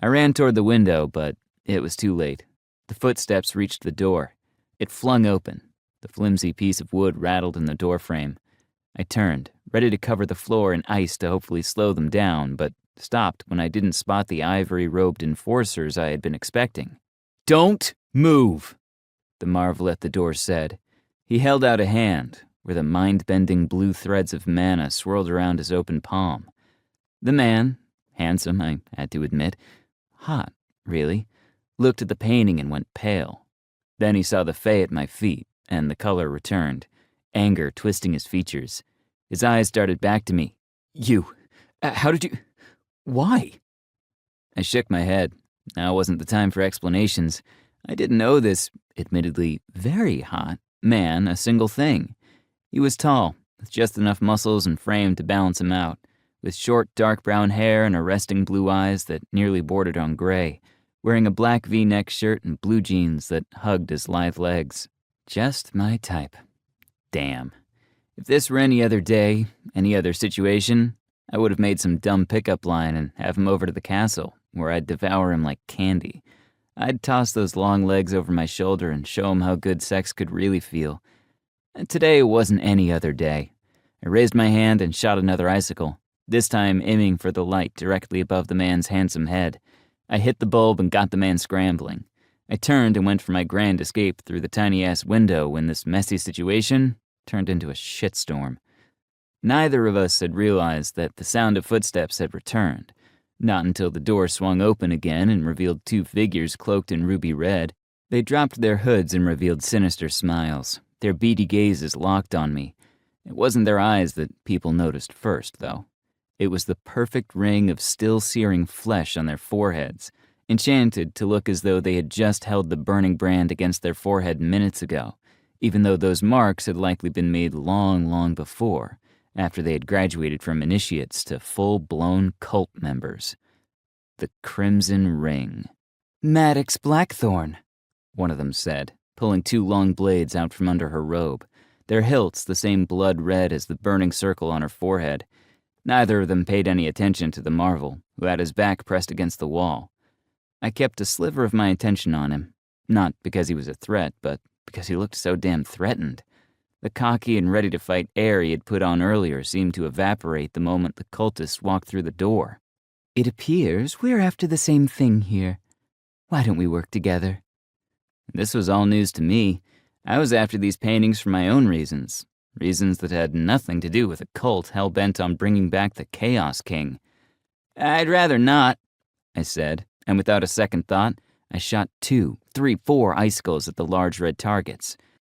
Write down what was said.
I ran toward the window, but it was too late. The footsteps reached the door. It flung open. The flimsy piece of wood rattled in the doorframe. I turned, ready to cover the floor in ice to hopefully slow them down, but stopped when I didn't spot the ivory-robed enforcers I had been expecting. "Don't move," the marvel at the door said. He held out a hand, where the mind-bending blue threads of mana swirled around his open palm. The man, handsome, I had to admit, hot, really, looked at the painting and went pale. Then he saw the Fae at my feet, and the color returned, anger twisting his features. His eyes darted back to me. How did you... Why?" I shook my head. Now wasn't the time for explanations. I didn't know this, admittedly very hot, man a single thing. He was tall, with just enough muscles and frame to balance him out, with short dark brown hair and arresting blue eyes that nearly bordered on gray, wearing a black V-neck shirt and blue jeans that hugged his lithe legs. Just my type. Damn. If this were any other day, any other situation, I would have made some dumb pickup line and have him over to the castle, where I'd devour him like candy. I'd toss those long legs over my shoulder and show him how good sex could really feel. And today wasn't any other day. I raised my hand and shot another icicle, this time aiming for the light directly above the man's handsome head. I hit the bulb and got the man scrambling. I turned and went for my grand escape through the tiny-ass window when this messy situation turned into a shitstorm. Neither of us had realized that the sound of footsteps had returned, not until the door swung open again and revealed two figures cloaked in ruby red. They dropped their hoods and revealed sinister smiles, their beady gazes locked on me. It wasn't their eyes that people noticed first, though. It was the perfect ring of still-searing flesh on their foreheads, enchanted to look as though they had just held the burning brand against their forehead minutes ago, even though those marks had likely been made long, long before, after they had graduated from initiates to full-blown cult members. The Crimson Ring. "Maddox Blackthorne," one of them said, pulling two long blades out from under her robe, their hilts the same blood red as the burning circle on her forehead. Neither of them paid any attention to the marvel, who had his back pressed against the wall. I kept a sliver of my attention on him, not because he was a threat, but because he looked so damn threatened. The cocky and ready-to-fight air he had put on earlier seemed to evaporate the moment the cultists walked through the door. "It appears we're after the same thing here. Why don't we work together?" This was all news to me. I was after these paintings for my own reasons that had nothing to do with a cult hell-bent on bringing back the Chaos King. "I'd rather not," I said, and without a second thought, I shot 2, 3, 4 icicles at the large red targets.